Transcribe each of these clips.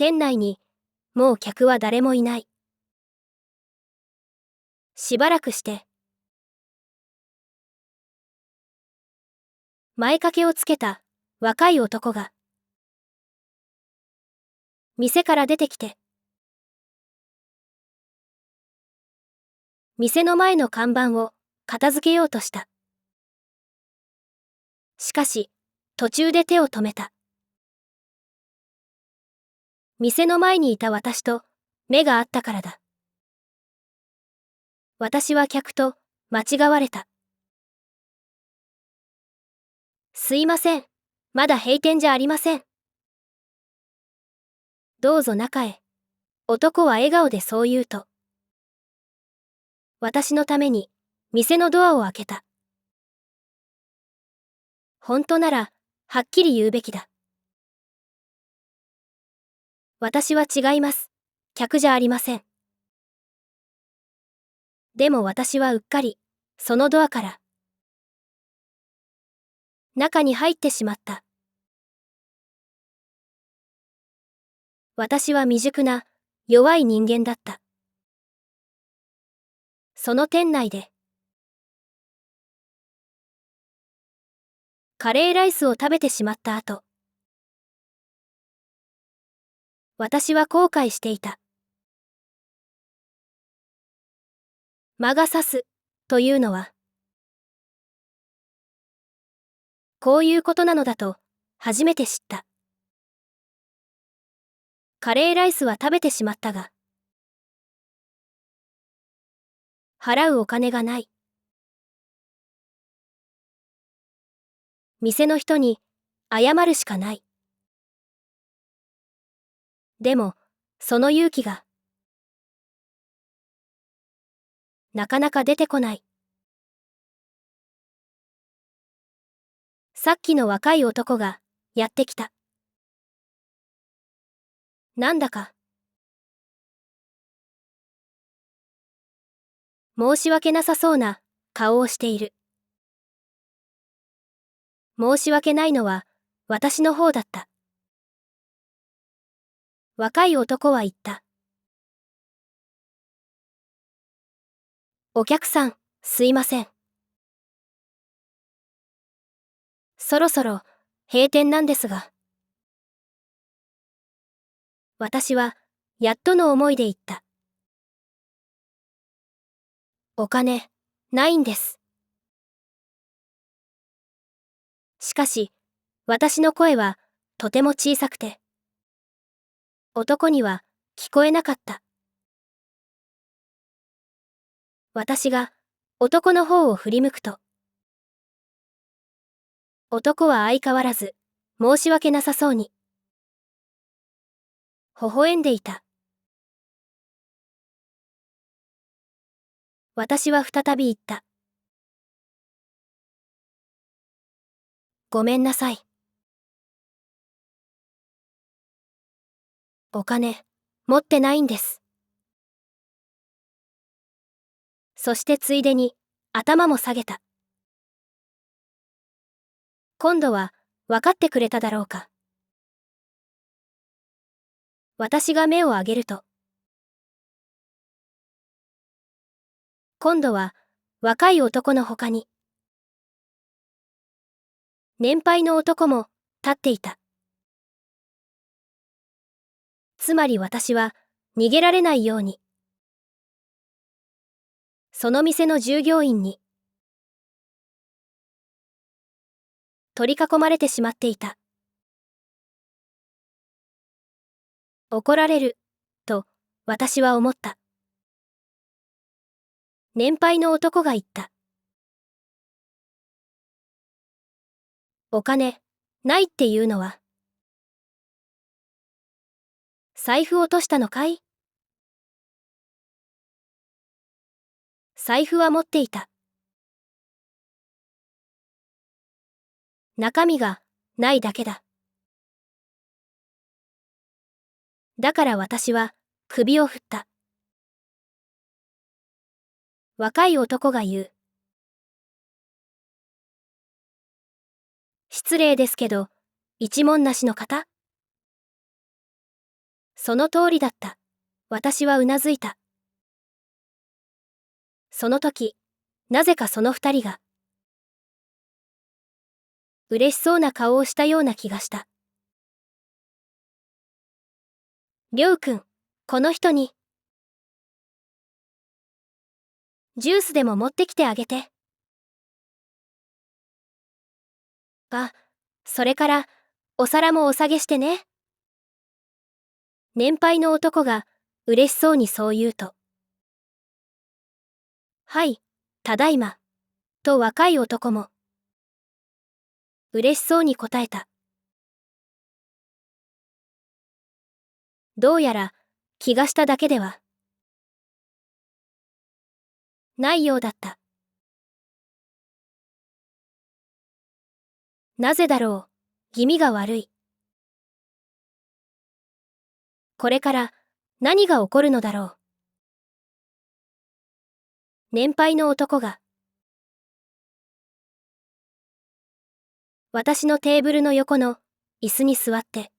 店内に、もう客は誰もいない。しばらくして、前掛けをつけた若い男が、店から出てきて、店の前の看板を片付けようとした。しかし、途中で手を止めた。店の前にいた私と目が合ったからだ。私は客と間違われた。すいません。まだ閉店じゃありません。どうぞ中へ。男は笑顔でそう言うと。私のために店のドアを開けた。本当なら、はっきり言うべきだ。私は違います。客じゃありません。でも私はうっかり、そのドアから、中に入ってしまった。私は未熟な、弱い人間だった。その店内で、カレーライスを食べてしまった後、私は後悔していた。魔が差す、というのは、こういうことなのだと、初めて知った。カレーライスは食べてしまったが、払うお金がない。店の人に、謝るしかない。でも、その勇気が、なかなか出てこない。さっきの若い男が、やってきた。なんだか、申し訳なさそうな、顔をしている。申し訳ないのは、私の方だった。若い男は言った。お客さん、すいません。そろそろ、閉店なんですが。私は、やっとの思いで言った。お金、ないんです。しかし、私の声は、とても小さくて、男には、聞こえなかった。私が、男の方を振り向くと、男は相変わらず、申し訳なさそうに、微笑んでいた。私は再び言った。ごめんなさい。お金、持ってないんです。そしてついでに、頭も下げた。今度は、分かってくれただろうか。私が目を上げると、今度は、若い男の他に、年配の男も、立っていた。つまり私は、逃げられないように、その店の従業員に、取り囲まれてしまっていた。怒られる、と、私は思った。年配の男が言った。お金、ないっていうのは。財布落としたのかい？財布は持っていた。中身が、ないだけだ。だから私は、首を振った。若い男が言う。失礼ですけど、一文なしの方？その通りだった。私はうなずいた。その時、なぜかその二人が、嬉しそうな顔をしたような気がした。りょうくん、この人に、ジュースでも持ってきてあげて。あ、それから、お皿もお下げしてね。年配の男が、嬉しそうにそう言うと。はい、ただいま。と若い男も、嬉しそうに答えた。どうやら、気がしただけでは、ないようだった。なぜだろう、気味が悪い。これから、何が起こるのだろう。年配の男が、私のテーブルの横の、椅子に座って、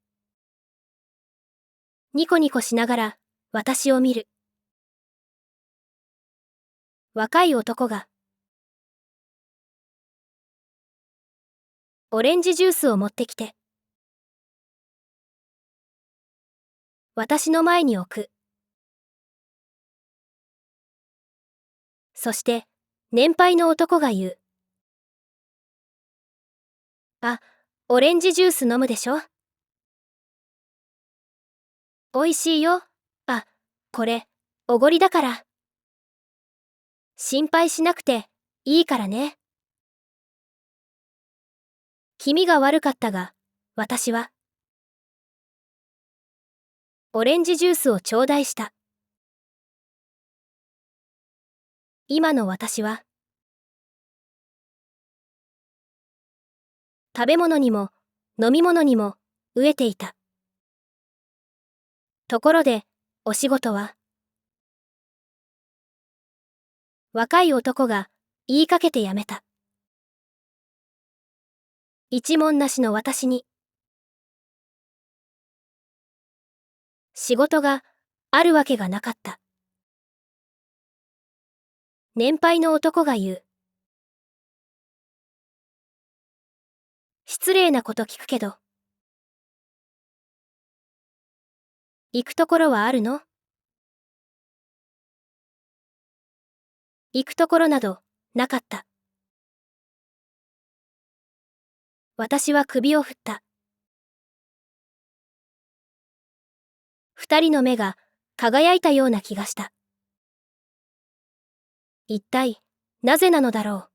ニコニコしながら、私を見る。若い男が、オレンジジュースを持ってきて、私の前に置く。そして、年配の男が言う。あ、オレンジジュース飲むでしょ？おいしいよ。あ、これ、おごりだから。心配しなくて、いいからね。気味が悪かったが、私は、オレンジジュースを頂戴した。今の私は、食べ物にも、飲み物にも、飢えていた。ところで、お仕事は？若い男が、言いかけてやめた。一文なしの私に、仕事があるわけがなかった。年配の男が言う。失礼なこと聞くけど。行くところはあるの？行くところなど、なかった。私は首を振った。二人の目が輝いたような気がした。一体、なぜなのだろ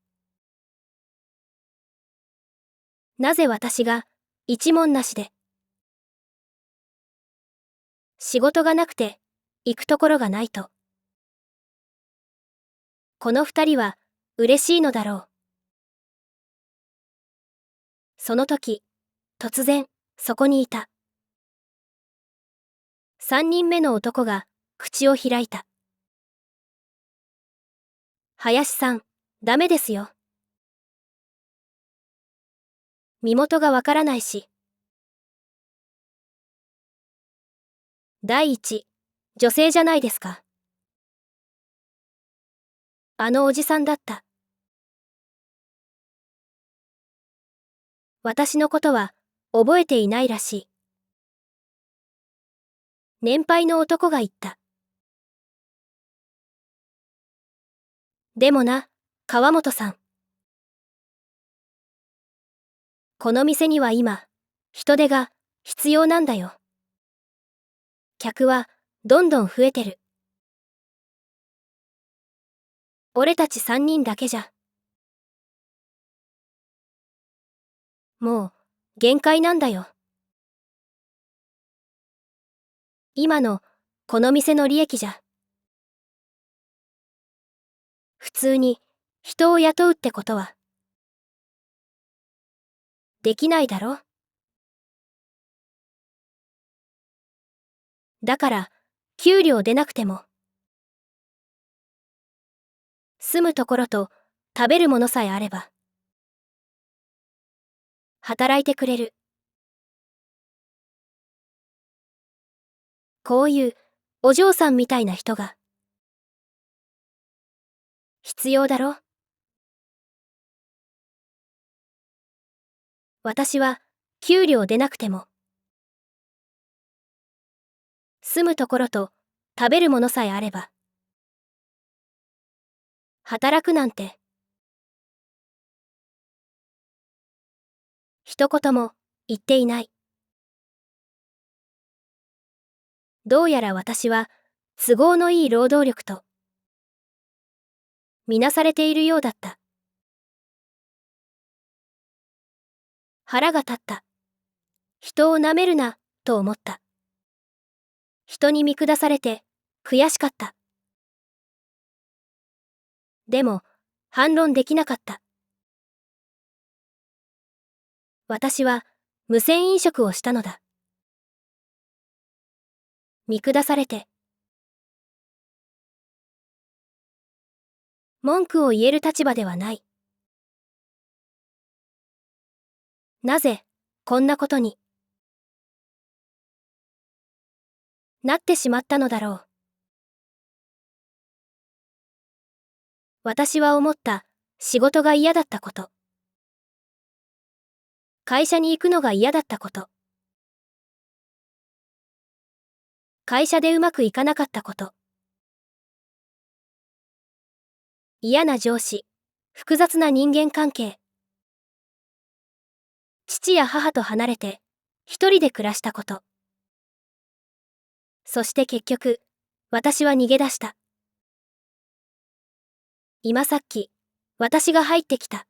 う。なぜ私が、一文なしで。仕事がなくて、行くところがないと。この二人は、嬉しいのだろう。その時、突然、そこにいた。三人目の男が、口を開いた。林さん、ダメですよ。身元がわからないし。第一、女性じゃないですか。あのおじさんだった。私のことは、覚えていないらしい。年配の男が言った。でもな、川本さん。この店には今、人手が必要なんだよ。客はどんどん増えてる。俺たち三人だけじゃ。もう、限界なんだよ。今の、この店の利益じゃ。普通に、人を雇うってことは、できないだろ？だから、給料出なくても、住むところと食べるものさえあれば、働いてくれる。こういうお嬢さんみたいな人が必要だろ。私は給料出なくても住むところと食べるものさえあれば働くなんて一言も言っていない。どうやら私は都合のいい労働力とみなされているようだった。腹が立った。人を舐めるなと思った。人に見下されて悔しかった。でも反論できなかった。私は無銭飲食をしたのだ。見下されて文句を言える立場ではない。なぜこんなことになってしまったのだろう。私は思った。仕事が嫌だったこと。会社に行くのが嫌だったこと。会社でうまくいかなかったこと。嫌な上司。複雑な人間関係。父や母と離れて一人で暮らしたこと。そして結局、私は逃げ出した。今さっき、私が入ってきた。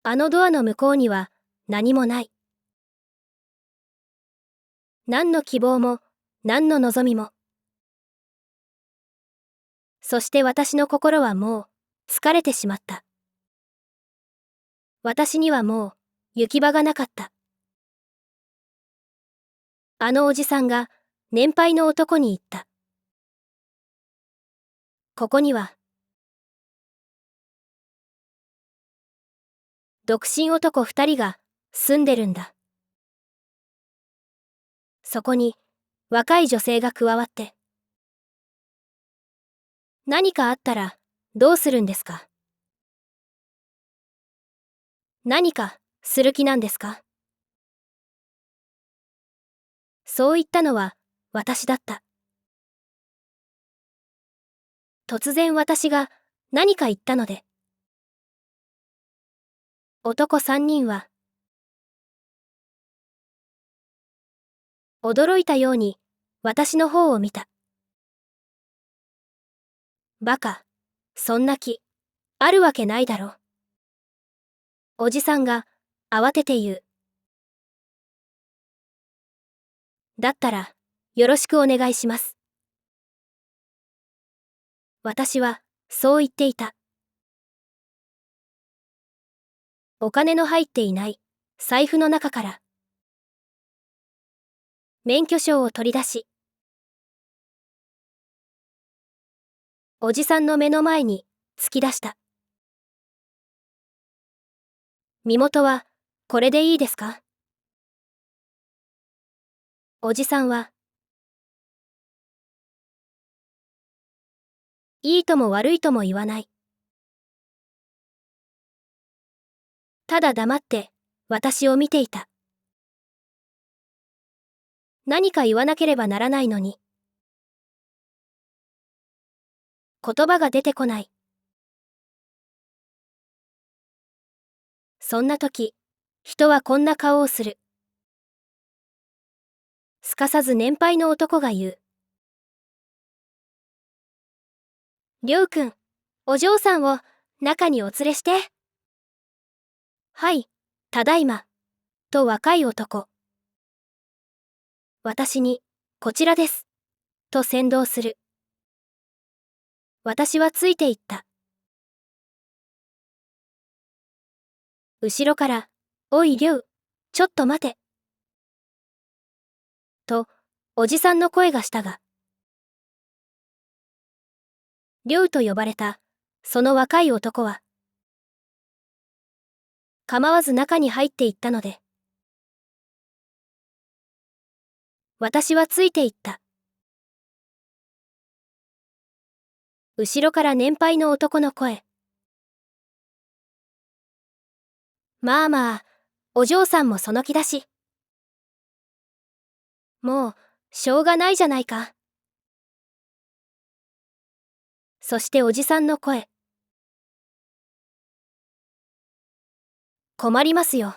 あのドアの向こうには何もない。何の希望も、何の望みも。そして私の心はもう疲れてしまった。私にはもう行き場がなかった。あのおじさんが年配の男に言った。ここには独身男2人が住んでるんだ。そこに若い女性が加わって。何かあったらどうするんですか？何かする気なんですか？そう言ったのは私だった。突然私が何か言ったので。男3人は驚いたように私の方を見た。バカ、そんな気あるわけないだろ。おじさんが慌てて言う。だったらよろしくお願いします。私はそう言っていた。お金の入っていない財布の中から免許証を取り出し、おじさんの目の前に突き出した。身元はこれでいいですか？おじさんは、いいとも悪いとも言わない。ただ黙って私を見ていた。何か言わなければならないのに。言葉が出てこない。そんな時、人はこんな顔をする。すかさず年配の男が言う。りょうくん、お嬢さんを中にお連れして。はい、ただいま。と若い男。私に、こちらです。と先導する。私はついていった。後ろから、おいりょう、ちょっと待て。と、おじさんの声がしたが。りょうと呼ばれた、その若い男は、構わず中に入っていったので、私はついていった。後ろから年配の男の声。まあまあ、お嬢さんもその気だし。もう、しょうがないじゃないか。そしておじさんの声。困りますよ。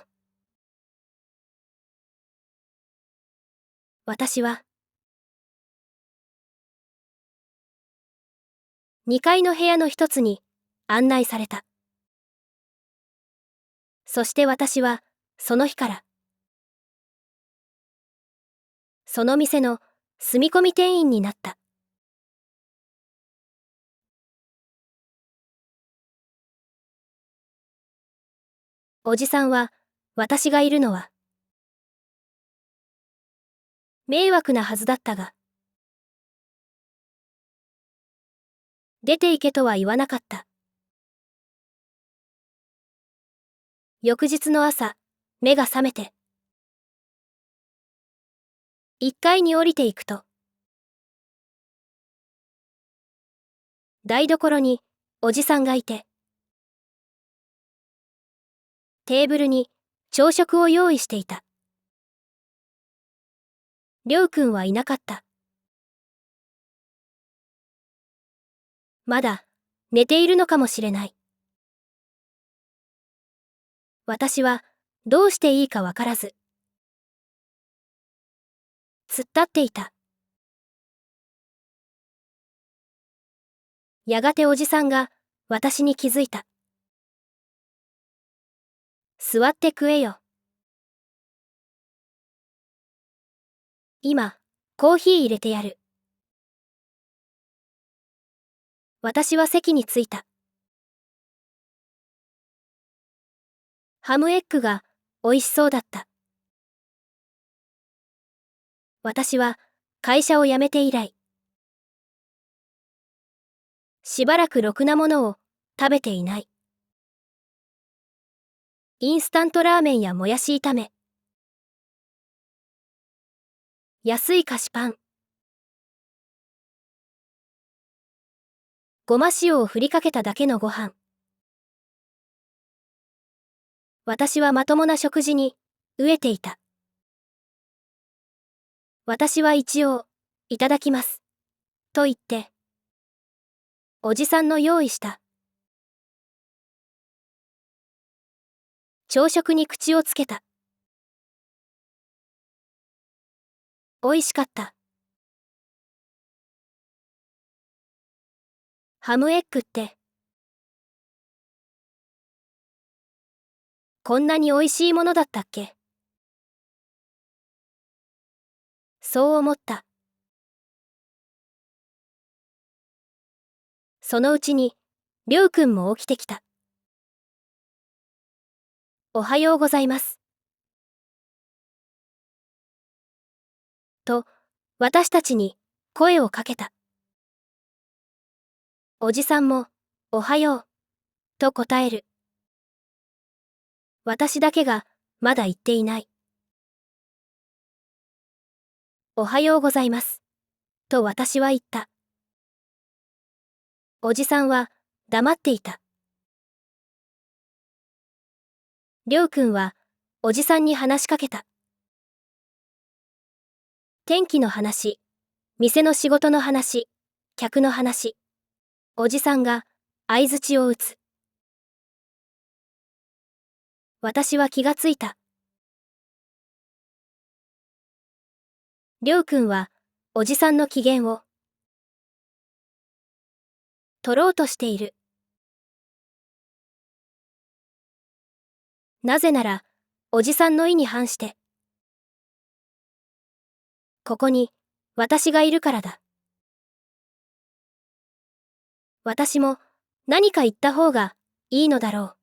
私は、2階の部屋の一つに案内された。そして私は、その日から、その店の住み込み店員になった。おじさんは、私がいるのは、迷惑なはずだったが、出て行けとは言わなかった。翌日の朝、目が覚めて、1階に降りていくと、台所におじさんがいて、テーブルに朝食を用意していた。りょうくんはいなかった。まだ寝ているのかもしれない。私はどうしていいかわからず、突っ立っていた。やがておじさんが私に気づいた。座って食えよ。今、コーヒー入れてやる。私は席に着いた。ハムエッグが美味しそうだった。私は会社を辞めて以来、しばらくろくなものを食べていない。インスタントラーメンやもやし炒め、安い菓子パン、ごま塩を振りかけただけのご飯。私はまともな食事に飢えていた。私は一応、いただきます。と言って、おじさんの用意した朝食に口をつけた。美味しかった。ハムエッグって、こんなに美味しいものだったっけ？そう思った。そのうちに、りょうくんも起きてきた。おはようございます。と、私たちに声をかけた。おじさんも、おはよう、と答える。私だけが、まだ言っていない。おはようございます。と私は言った。おじさんは、黙っていた。りょうくんは、おじさんに話しかけた。天気の話、店の仕事の話、客の話。おじさんが、相槌を打つ。私は気がついた。りょうくんは、おじさんの機嫌を、取ろうとしている。なぜなら、おじさんの意に反して。ここに、私がいるからだ。私も、何か言った方が、いいのだろう。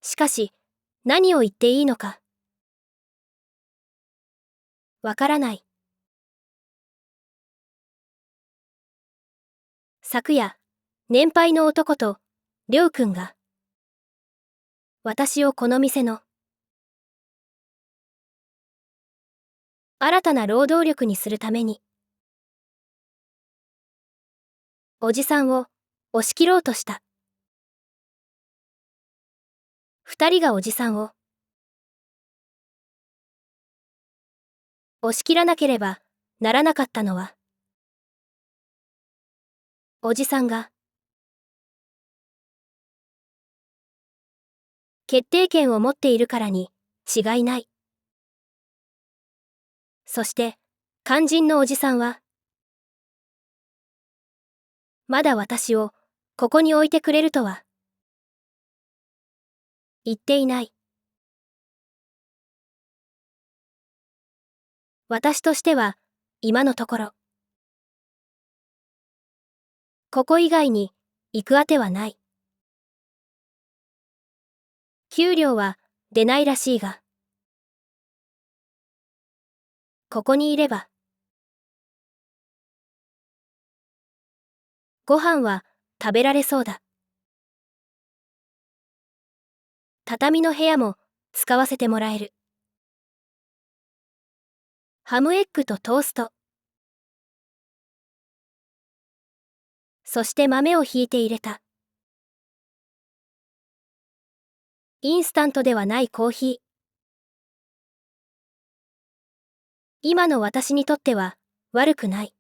しかし、何を言っていいのか。わからない。昨夜、年配の男と、りょうくんが、私をこの店の、新たな労働力にするために。おじさんを押し切ろうとした。二人がおじさんを押し切らなければならなかったのは、おじさんが決定権を持っているからに違いない。そして肝心のおじさんはまだ私をここに置いてくれるとは言っていない。私としては今のところここ以外に行くあてはない。給料は出ないらしいが、ここにいればご飯は食べられそうだ。畳の部屋も使わせてもらえる。ハムエッグとトースト。そして豆をひいて入れた。インスタントではないコーヒー。今の私にとっては悪くない。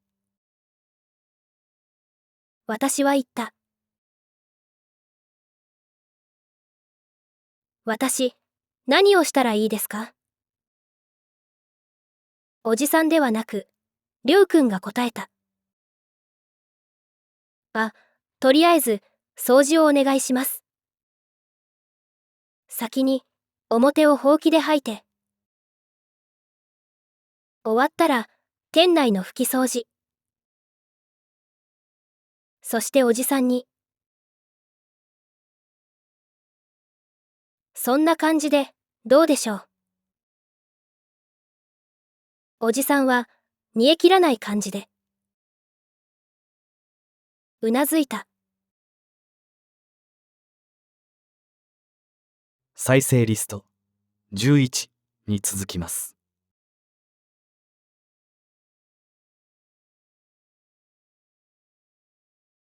私は言った。私、何をしたらいいですか？おじさんではなく、りょうくんが答えた。とりあえず、掃除をお願いします。先に、表をほうきで掃いて。終わったら、店内の拭き掃除。そしておじさんに。そんな感じで、どうでしょう。おじさんは、煮え切らない感じで。うなずいた。再生リスト11に続きます。